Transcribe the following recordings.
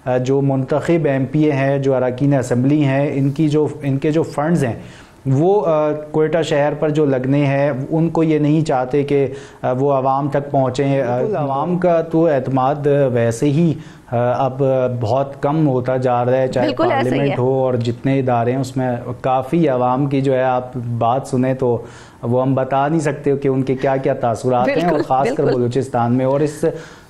जो मुंतखब MP हैं, जो अरकान असम्बली हैं, इनके जो फंड्स हैं वो कोयटा शहर पर जो लगने हैं, उनको ये नहीं चाहते कि वो आवाम तक पहुँचें। आवाम का तो एतमाद वैसे ही अब बहुत कम होता जा रहा है, चाहे पार्लियामेंट हो और जितने इदारे हैं उसमें काफ़ी आवाम की जो है, आप बात सुने तो वो हम बता नहीं सकते कि उनके क्या क्या तासुरात हैं, और ख़ासकर बलूचिस्तान में। और इस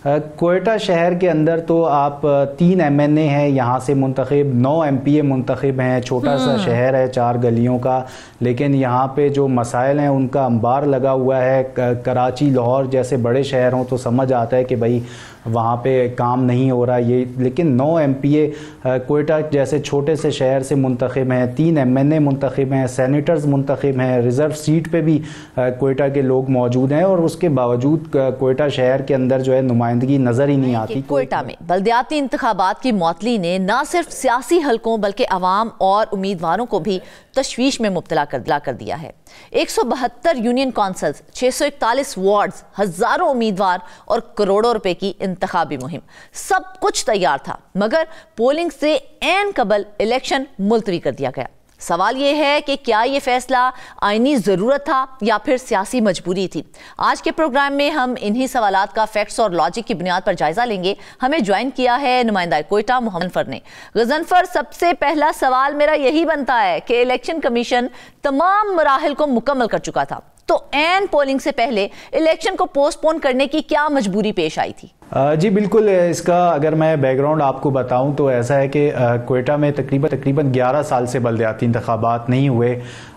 कोयटा शहर के अंदर तो आप 3 MNA हैं यहाँ से मुंतखब, 9 MPA मुंतखब हैं। छोटा सा शहर है 4 गलियों का, लेकिन यहाँ पे जो मसाइल हैं उनका अंबार लगा हुआ है। कराची, लाहौर जैसे बड़े शहर हों तो समझ आता है कि भाई वहाँ पे काम नहीं हो रहा ये, लेकिन 9 MPA कोयटा जैसे छोटे से शहर से मुंतखब हैं, 3 MNA मुंतखब हैं, सेनेटर्स मुंतखब हैं, रिज़र्व सीट पे भी कोयटा के लोग मौजूद हैं, और उसके बावजूद कोयटा शहर के अंदर जो है नुमाइंदगी नज़र ही नहीं आती। कोयटा में बल्दियाती इंतखाबात की मुअत्तली ने न सिर्फ सियासी हलकों बल्कि अवाम और उम्मीदवारों को भी तशवीश में मुब्तला कर दिया है। 172 यूनियन कौंसल्स, 641 वार्ड्स, हजारों उम्मीदवार और करोड़ों रुपए की इंतखाबी मुहिम, सब कुछ तैयार था, मगर पोलिंग से ऐन कबल इलेक्शन मुलतवी कर दिया गया। सवाल यह है कि क्या ये फैसला आईनी ज़रूरत था या फिर सियासी मजबूरी थी। आज के प्रोग्राम में हम इन्हीं सवालात का फैक्ट्स और लॉजिक की बुनियाद पर जायजा लेंगे। हमें ज्वाइन किया है नुमाइंदा कोयटा गजनफर ने। गजनफर, सबसे पहला सवाल मेरा यही बनता है कि इलेक्शन कमीशन तमाम मराहिल को मुकम्मल कर चुका था, तो ऐन पोलिंग से पहले इलेक्शन को पोस्टपोन करने की क्या मजबूरी पेश आई थी? जी बिल्कुल, इसका अगर मैं बैकग्राउंड आपको बताऊं तो ऐसा है कि कोयटा में तकरीबन 11 साल से बल्दियाती इंतखाबात नहीं हुए।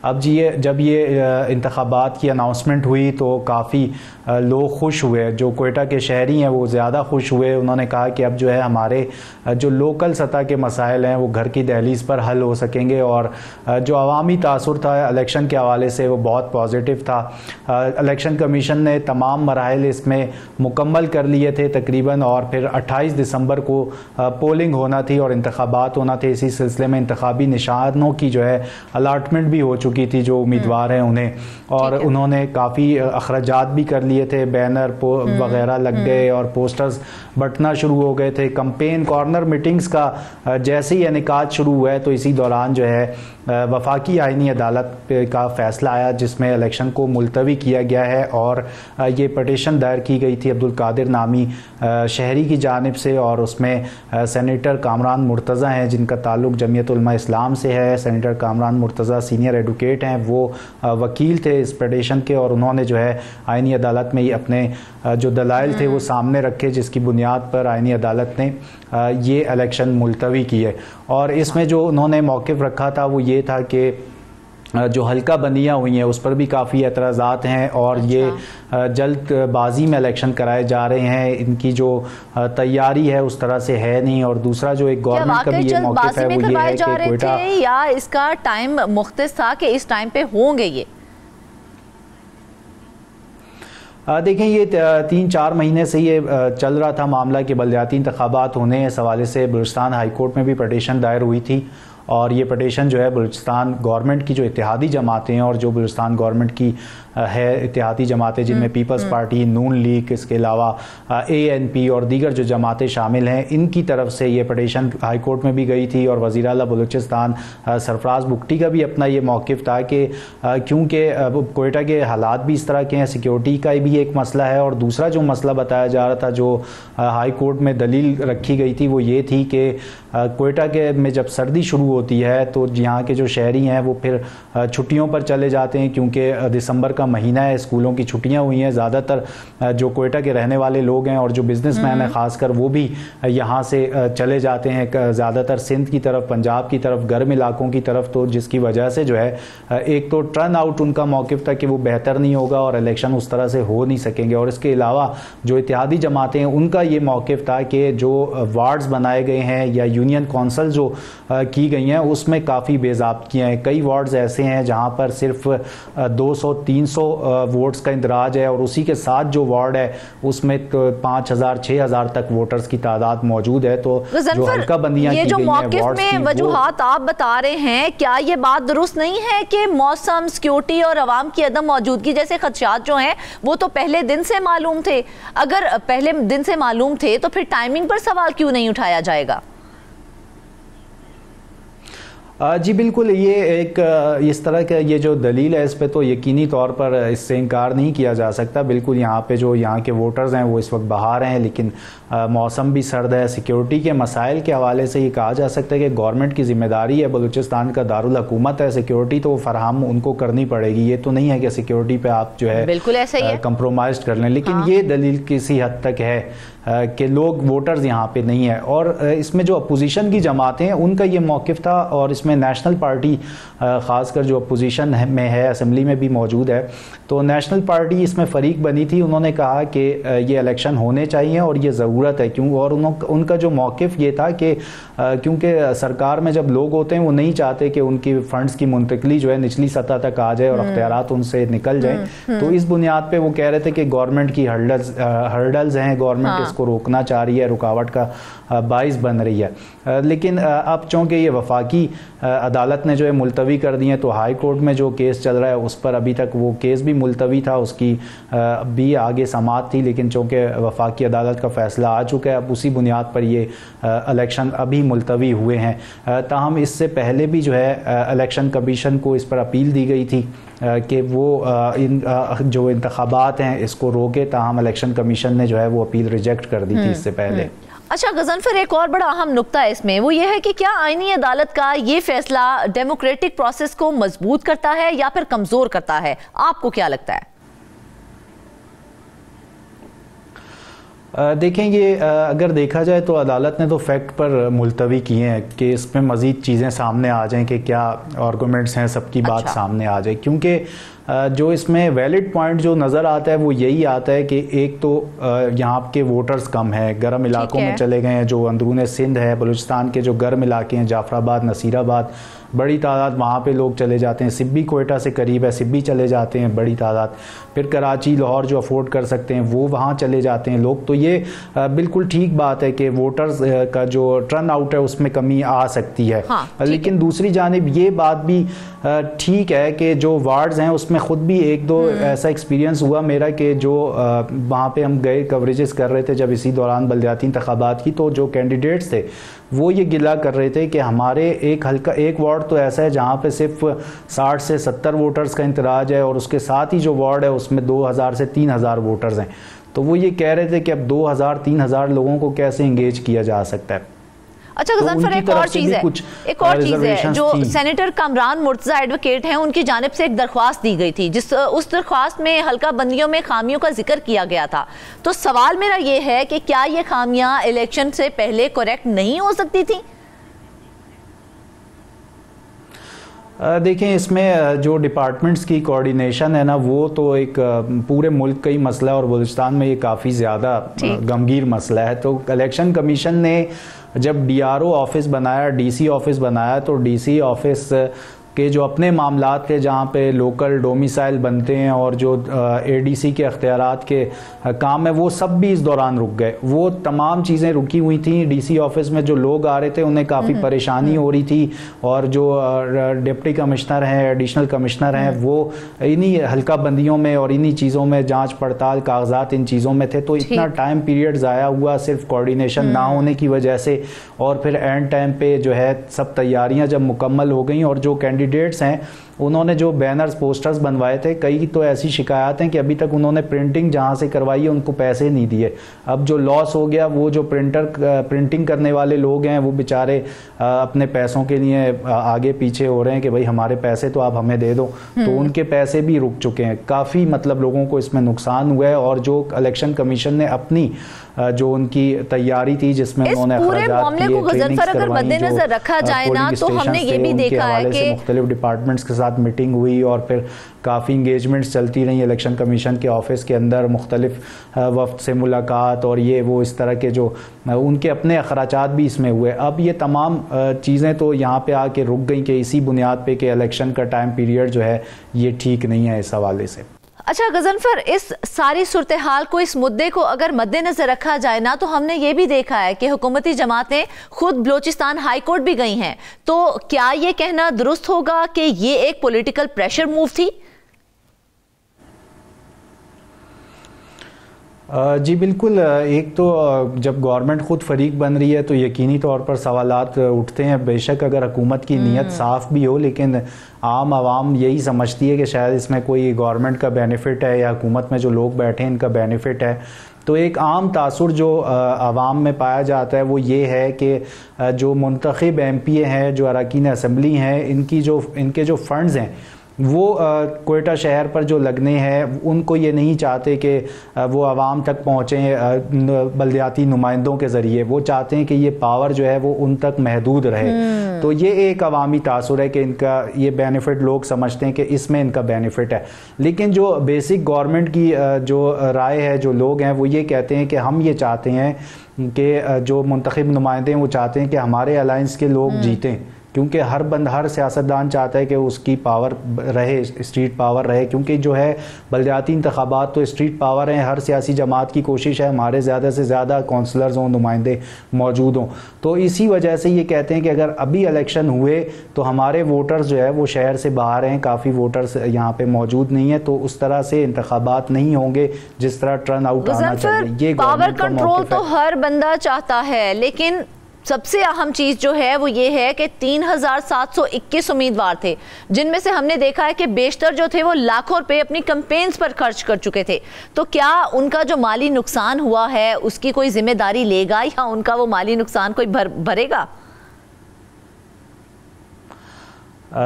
अब जब ये इंतखाबात की अनाउंसमेंट हुई तो काफ़ी लोग खुश हुए, जो कोयटा के शहरी हैं वो ज़्यादा खुश हुए। उन्होंने कहा कि अब जो है हमारे जो लोकल सतह के मसाइल हैं वो घर की दहलीज़ पर हल हो सकेंगे, और जो अवामी तासुर था इलेक्शन के हवाले से वो बहुत पॉजिटिव था। इलेक्शन कमीशन ने तमाम मराहिल इसमें मुकम्मल कर लिए थे तकरीबन, और फिर 28 दिसंबर को पोलिंग होना थी और इंतखाबात होना थे। इसी सिलसिले में इंतखाबी निशानों की जो है अलाटमेंट भी हो चुकी थी जो उम्मीदवार हैं उन्हें, और उन्होंने काफ़ी अखराजात भी कर लिए थे, बैनर वगैरह लग गए और पोस्टर्स बंटना शुरू हो गए थे। कैंपेन कॉर्नर मीटिंग्स का जैसे ही इनेकाद शुरू हुआ है तो इसी दौरान जो है वफाकी आईनी अदालत का फ़ैसला आया जिसमें इलेक्शन को मुलतवी किया गया है, और ये पटिशन दायर की गई थी अब्दुल कादिर नामी शहरी की जानिब से, और उसमें सेनेटर कामरान मुर्तज़ा हैं जिनका ताल्लुक़ जमीयत उलमा इस्लाम से है। Senator Kamran Murtaza senior advocate हैं, वो वकील थे इस पटिशन के, और उन्होंने जो है आईनी अदालत में अपने जो दलाइल थे वो सामने रखे, जिसकी बुनियाद पर आईनी अदालत ने ये इलेक्शन मुलतवी किए। और इसमें जो उन्होंने मौक़िफ़ रखा था वो ये था कि जो हल्का बंदियाँ हुई हैं उस पर भी काफ़ी एतराज़ात हैं, और ये जल्दबाजी में इलेक्शन कराए जा रहे हैं, इनकी जो तैयारी है उस तरह से है नहीं। और दूसरा जो एक गवर्नमेंट का भी ये मौक़िफ़ है वो ये है कि कोयटा, या इसका टाइम मुख्तस था कि इस टाइम पे होंगे ये? देखें, ये 3-4 महीने से ये चल रहा था मामला कि बल्दियाती इंतखाबात होने इस हवाले से बलूचिस्तान हाई कोर्ट में भी पटिशन दायर हुई थी, और ये पटिशन जो है बलूचिस्तान गवर्नमेंट की जो इत्तेहादी जमातें हैं और जो बलूचिस्तान गवर्नमेंट की है इत्तेहादी जमातें जिनमें पीपल्स पार्टी, नून लीग, इसके अलावा ANP और दीगर जो जमातें शामिल हैं, इनकी तरफ से ये पटिशन हाई कोर्ट में भी गई थी। और वज़ीर आला बलूचिस्तान सरफराज बुगटी का भी अपना ये मौक़िफ़ था कि क्योंकि कोयटा के हालात भी इस तरह के हैं, सिक्योरिटी का भी एक मसला है, और दूसरा जो मसला बताया जा रहा था जो हाई कोर्ट में दलील रखी गई थी वो ये थी कि कोयटा के में जब सर्दी शुरू होती है तो यहाँ के जो शहरी हैं वो फिर छुट्टियों पर चले जाते हैं, क्योंकि दिसंबर का महीना है, स्कूलों की छुट्टियां हुई हैं। ज़्यादातर जो कोयटा के रहने वाले लोग हैं और जो बिजनेसमैन हैं ख़ासकर, वो भी यहाँ से चले जाते हैं ज़्यादातर सिंध की तरफ, पंजाब की तरफ, गर्म इलाकों की तरफ। तो जिसकी वजह से जो है एक तो टर्न आउट उनका मौक़िफ़ था कि वो बेहतर नहीं होगा और इलेक्शन उस तरह से हो नहीं सकेंगे, और इसके अलावा जो इत्तेहादी जमातें हैं उनका ये मौक़िफ़ था कि जो वार्ड्स बनाए गए हैं या यूनियन कौंसल जो की गई हैं उसमें काफ़ी बेज़ाब्तियाँ हैं। कई वार्ड्स ऐसे हैं जहाँ पर सिर्फ 200-300 वोट्स का इंदराज है, और उसी के साथ जो वार्ड है उसमें 5000-6000 तक वोटर्स की तादाद मौजूद है। तो जो हल्का बंदियाँ ये जो मौक़िफ़ में वजूहात आप बता रहे हैं, क्या ये बात दुरुस्त नहीं है कि मौसम, सिक्योरिटी और आवाम की अदम मौजूदगी जैसे खदशात जो हैं वो तो पहले दिन से मालूम थे? अगर पहले दिन से मालूम थे तो फिर टाइमिंग पर सवाल क्यों नहीं उठाया जाएगा? जी बिल्कुल, ये एक इस तरह का ये जो दलील है इस पे तो यकीनी तौर पर इससे इनकार नहीं किया जा सकता। बिल्कुल यहाँ पे जो यहाँ के वोटर्स हैं वो इस वक्त बाहर हैं, लेकिन मौसम भी सर्द है। सिक्योरिटी के मसाइल के हवाले से ये कहा जा सकता है कि गवर्नमेंट की जिम्मेदारी है, बलूचिस्तान का दारुल हुकूमत है, सिक्योरिटी तो फराहम उनको करनी पड़ेगी। ये तो नहीं है कि सिक्योरिटी पे आप जो है बिल्कुल ऐसा ही है कंप्रोमाइज कर लें, लेकिन ये दलील किसी हद तक है कि लोग वोटर्स यहाँ पे नहीं है। और इसमें जो अपोजिशन की जमातें हैं उनका ये मौक़िफ़ था, और इसमें नेशनल पार्टी ख़ासकर जो अपोजिशन में है, असेंबली में भी मौजूद है, तो नेशनल पार्टी इसमें फ़रीक बनी थी। उन्होंने कहा कि ये इलेक्शन होने चाहिए और ये ज़रूरत है, क्यों, और उनका जो मौक़िफ़ ये था कि क्योंकि सरकार में जब लोग होते हैं वो नहीं चाहते कि उनकी फ़ंड्स की मुंतकली जो है निचली सतह तक आ जाए और अख्तियारात उनसे निकल जाएँ। तो इस बुनियाद पर वो कह रहे थे कि गवर्नमेंट की हर्डल्स हैं, गवर्नमेंट को रोकना चाह रही है, रुकावट का बाइस बन रही है। लेकिन अब चूँकि ये वफाकी अदालत ने जो है मुलतवी कर दी है, तो हाई कोर्ट में जो केस चल रहा है उस पर अभी तक वो केस भी मुलतवी था, उसकी भी आगे समाअत थी, लेकिन चूँकि वफाकी अदालत का फैसला आ चुका है, अब उसी बुनियाद पर ये इलेक्शन अभी मुलतवी हुए हैं। ताहम इससे पहले भी जो है इलेक्शन कमीशन को इस पर अपील दी गई थी कि वो जो इंतखाबात हैं इसको रोके, ताहम इलेक्शन कमीशन ने जो है वो अपील रिजेक्ट कर दी थी इससे पहले। अच्छा गजनफर, एक और बड़ा अहम नुक्ता है इसमें, वो ये है कि क्या आईनी अदालत का ये फैसला डेमोक्रेटिक प्रोसेस को मजबूत करता है या फिर कमजोर करता है? आपको क्या लगता है? देखें, ये अगर देखा जाए तो अदालत ने तो फैक्ट पर मुलतवी किए हैं कि इसमें मज़ीद चीज़ें सामने आ जाएं कि क्या आर्गूमेंट्स हैं, सबकी बात सामने आ जाए। क्योंकि जो इसमें वैलिड पॉइंट जो नज़र आता है वो यही आता है कि एक तो यहाँ के वोटर्स कम हैं, गर्म इलाकों में चले गए हैं, जो अंदरून सिंध है, बलूचिस्तान के जो गर्म इलाके हैं, जाफराबाद, नसीराबाद, बड़ी तादाद वहाँ पे लोग चले जाते हैं। सिब्बी कोयटा से करीब है, सिब्बी चले जाते हैं बड़ी तादाद। फिर कराची, लाहौर जो अफोर्ड कर सकते हैं वो वहाँ चले जाते हैं लोग। तो ये बिल्कुल ठीक बात है कि वोटर्स का जो टर्न आउट है उसमें कमी आ सकती है। लेकिन दूसरी जानिब ये बात भी ठीक है कि जो वार्ड्स हैं उसमें ख़ुद भी एक दो ऐसा एक्सपीरियंस हुआ मेरा कि जो वहाँ पे हम गए कवरेजेस कर रहे थे जब इसी दौरान बलदियाती इंतखाबात की, तो जो कैंडिडेट्स थे वो ये गिला कर रहे थे कि हमारे एक वार्ड तो ऐसा है जहाँ पे सिर्फ 60 से 70 वोटर्स का इंतराज है, और उसके साथ ही जो वार्ड है उसमें 2000 से 3000 वोटर्स हैं। तो वो ये कह रहे थे कि अब 2000-3000 लोगों को कैसे इंगेज किया जा सकता है। अच्छा गजनफर, एक और चीज़ है जो सेनेटर कामरान मुर्तज़ा एडवोकेट हैं, उनकी जानिब से एक दरख्वास्त दी गई थी, उस दरख्वास्त में हल्का बंदियों में खामियों का जिक्र किया गया था। तो सवाल मेरा ये है कि क्या ये खामियां इलेक्शन से पहले करेक्ट नहीं हो सकती थी? देखें, इसमें जो डिपार्टमेंट्स की कोऑर्डिनेशन है ना, वो तो एक पूरे मुल्क का ही मसला है और बलूचिस्तान में ये काफ़ी ज़्यादा गंभीर मसला है। तो इलेक्शन कमीशन ने जब DRO ऑफिस बनाया, DC ऑफिस बनाया, तो DC ऑफिस के जो अपने मामलात थे जहाँ पे लोकल डोमिसाइल बनते हैं और जो ADC के अख्तियारात के काम है वो सब भी इस दौरान रुक गए। वो तमाम चीज़ें रुकी हुई थी। DC ऑफिस में जो लोग आ रहे थे उन्हें काफ़ी परेशानी हो रही थी, और जो डिप्टी कमिश्नर हैं, एडिशनल कमिश्नर हैं, वो इन्हीं हल्का बंदियों में और इन्हीं चीज़ों में जाँच पड़ताल, कागजात इन चीज़ों में थे। तो इतना टाइम पीरियड ज़ाया हुआ सिर्फ कोऑर्डिनेशन ना होने की वजह से। और फिर एंड टाइम पे जो है सब तैयारियाँ जब मुकम्मल हो गई और जो कैंडिडेट्स हैं उन्होंने जो बैनर्स पोस्टर्स बनवाए थे, कई तो ऐसी शिकायत हैं कि अभी तक उन्होंने प्रिंटिंग जहां से करवाई है उनको पैसे नहीं दिए। अब जो लॉस हो गया, वो जो प्रिंटिंग करने वाले लोग हैं वो बेचारे अपने पैसों के लिए आगे पीछे हो रहे हैं कि भाई हमारे पैसे तो आप हमें दे दो, तो उनके पैसे भी रुक चुके हैं। काफ़ी मतलब लोगों को इसमें नुकसान हुआ है। और जो इलेक्शन कमीशन ने अपनी जो उनकी तैयारी थी जिसमें उन्होंने पूरे मामले को गजनफर अगर मद्देनजर रखा जाए ना, तो हमने ये भी देखा है कि मुख्तलिफ डिपार्टमेंट्स के साथ मीटिंग हुई और फिर काफ़ी इंगेजमेंट्स चलती रही इलेक्शन कमीशन के ऑफिस के अंदर, मुख्तलिफ वफ्द से मुलाकात और ये वो इस तरह के जो उनके अपने अखराजात भी इसमें हुए। अब ये तमाम चीज़ें तो यहाँ पे आके रुक गई कि इसी बुनियाद पे कि इलेक्शन का टाइम पीरियड जो है ये ठीक नहीं है इस हवाले से। अच्छा गजनफर, इस सारी सूरत हाल को, इस मुद्दे को अगर मद्देनजर रखा जाए ना, तो हमने ये भी देखा है कि हुकूमती जमातें खुद बलोचिस्तान हाई कोर्ट भी गई हैं। तो क्या ये कहना दुरुस्त होगा कि ये एक पॉलिटिकल प्रेशर मूव थी? जी बिल्कुल। एक तो जब गवर्नमेंट ख़ुद फरीक बन रही है तो यकीनी तौर पर सवालात उठते हैं। बेशक अगर हुकूमत की नीयत साफ़ भी हो, लेकिन आम आवाम यही समझती है कि शायद इसमें कोई गवर्नमेंट का बेनिफिट है या हुकूमत में जो लोग बैठे हैं इनका बेनिफिट है। तो एक आम तासुर जो आवाम में पाया जाता है वो ये है कि जो मुंतखब MP हैं, जो अरकान असम्बली हैं, इनके जो फ़ंड्स हैं वो कोयटा शहर पर जो लगने हैं, उनको ये नहीं चाहते कि वो आवाम तक पहुँचें बल्दियाती नुमाइंदों के ज़रिए। वो चाहते हैं कि ये पावर जो है वो उन तक महदूद रहे। तो ये एक अवामी तासुर है कि इनका ये बेनिफिट लोग समझते हैं कि इसमें इनका बेनिफिट है। लेकिन जो बेसिक गवर्नमेंट की जो राय है, जो लोग हैं वो ये कहते हैं कि हम ये चाहते हैं कि जो मुंतखब नुमाइंदे हैं वो चाहते हैं कि हमारे अलायंस के लोग जीतें, क्योंकि हर सियासतदान चाहता है कि उसकी पावर रहे, स्ट्रीट पावर रहे। क्योंकि जो है बल्दियाती इंतखाबात तो स्ट्रीट पावर हैं। हर सियासी जमात की कोशिश है हमारे ज़्यादा से ज़्यादा काउंसलर्स हों, नुमाइंदे मौजूद हों। तो इसी वजह से ये कहते हैं कि अगर अभी इलेक्शन हुए तो हमारे वोटर्स जो है वो शहर से बाहर हैं, काफ़ी वोटर्स यहाँ पे मौजूद नहीं है, तो उस तरह से इंतखाबात नहीं होंगे जिस तरह टर्न आउट आना चाहिए। ये पावर कंट्रोल तो हर बंदा चाहता है, लेकिन सबसे अहम चीज जो है वो ये है कि 3721 उम्मीदवार थे, जिनमें से हमने देखा है कि बेशतर जो थे वो लाखों रुपए अपनी कैंपेन्स पर खर्च कर चुके थे। तो क्या उनका जो माली नुकसान हुआ है उसकी कोई जिम्मेदारी लेगा या उनका वो माली नुकसान कोई भरेगा?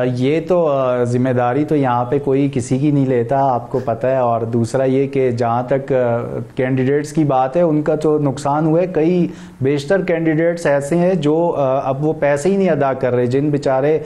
ये तो ज़िम्मेदारी तो यहाँ पे कोई किसी की नहीं लेता, आपको पता है। और दूसरा ये कि जहाँ तक कैंडिडेट्स की बात है, उनका तो नुकसान हुआ है। कई बेशतर कैंडिडेट्स ऐसे हैं जो अब वो पैसे ही नहीं अदा कर रहे, जिन बेचारे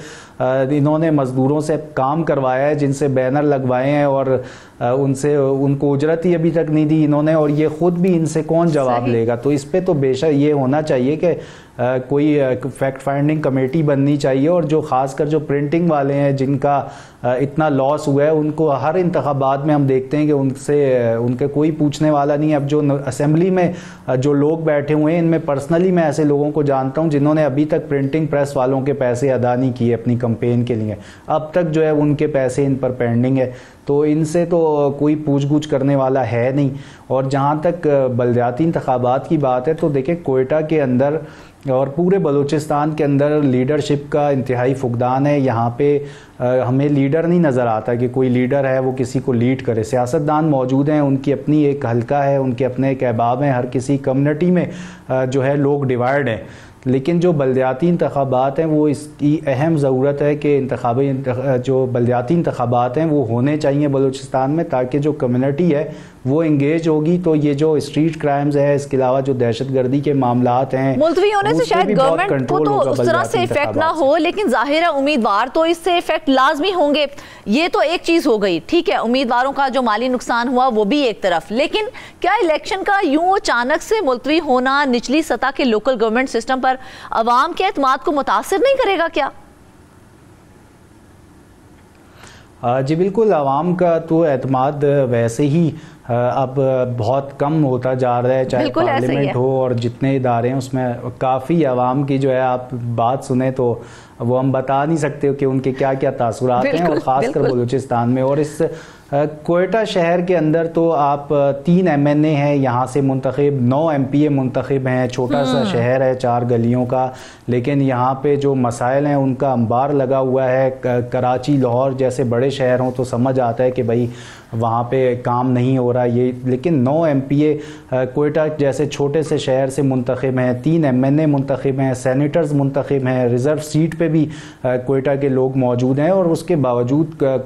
इन्होंने मज़दूरों से काम करवाया है, जिनसे बैनर लगवाए हैं और उनको उजरत ही अभी तक नहीं दी इन्होंने, और ये ख़ुद भी इनसे कौन जवाब लेगा। तो इस पे तो बेशक ये होना चाहिए कि कोई फैक्ट फाइंडिंग कमेटी बननी चाहिए, और जो ख़ासकर जो प्रिंटिंग वाले हैं जिनका इतना लॉस हुआ है, उनको हर इंतखाबात में हम देखते हैं कि उनके कोई पूछने वाला नहीं है। अब जो असेंबली में जो लोग बैठे हुए हैं, इनमें पर्सनली मैं ऐसे लोगों को जानता हूं जिन्होंने अभी तक प्रिंटिंग प्रेस वालों के पैसे अदा नहीं किए अपनी कैंपेन के लिए। अब तक जो है उनके पैसे इन पर पेंडिंग है, तो इनसे तो कोई पूछ-गूछ करने वाला है नहीं। और जहां तक बल्दियाती इंतखाबात की बात है, तो देखिए कोयटा के अंदर और पूरे बलूचिस्तान के अंदर लीडरशिप का इंतहाई फुकदान है। यहाँ पे हमें लीडर नहीं नज़र आता कि कोई लीडर है वो किसी को लीड करे। सियासतदान मौजूद हैं, उनकी अपनी एक हल्का है, उनके अपने एक अहबाब हैं, हर किसी कम्युनिटी में जो है लोग डिवाइड हैं। लेकिन जो बल्दियाती इंतखाबात हैं वो इसकी अहम ज़रूरत है कि जो बल्दियाती इंतखाबात हैं वो होने चाहिए बलूचिस्तान में, ताकि जो कम्युनिटी है वो इंगेज होगी। तो ये जो स्ट्रीट क्राइम्स है, इसके अलावा जो दहशतगर्दी के मामलात हैं, मुलतवी होने से शायद गवर्नमेंट को तो उस तरह से इफेक्ट ना हो, लेकिन जाहिर है उम्मीदवार तो इससे इफेक्ट लाजमी होंगे। ये तो एक चीज हो गई, ठीक है, उम्मीदवारों का जो माली नुकसान हुआ वो भी एक तरफ, लेकिन क्या इलेक्शन का यूं अचानक से मुलतवी होना निचली सतह के लोकल गवर्नमेंट सिस्टम पर अवाम के एतमाद को मुतासिर नहीं करेगा क्या? जी बिल्कुल, आवाम का तो एतमाद वैसे ही अब बहुत कम होता जा रहा है, चाहे पार्लियामेंट हो और जितने इदारे हैं उसमें काफ़ी आवाम की जो है, आप बात सुने तो वो हम बता नहीं सकते कि उनके क्या क्या तासुरात हैं, और ख़ासकर बलूचिस्तान में। और इस कोयटा शहर के अंदर तो आप 3 MNA हैं यहाँ से मुंतखब, 9 MPA मुंतखब हैं। छोटा सा शहर है 4 गलियों का, लेकिन यहाँ पे जो मसाइल हैं उनका अंबार लगा हुआ है। कराची, लाहौर जैसे बड़े शहर हों तो समझ आता है कि भाई वहाँ पे काम नहीं हो रहा ये, लेकिन 9 MPA कोयटा जैसे छोटे से शहर से मुंतखब हैं, 3 MNA मुंतखब हैं, सेनेटर्स मुंतखब हैं, रिज़र्व सीट पे भी कोयटा के लोग मौजूद हैं। और उसके बावजूद कोयटा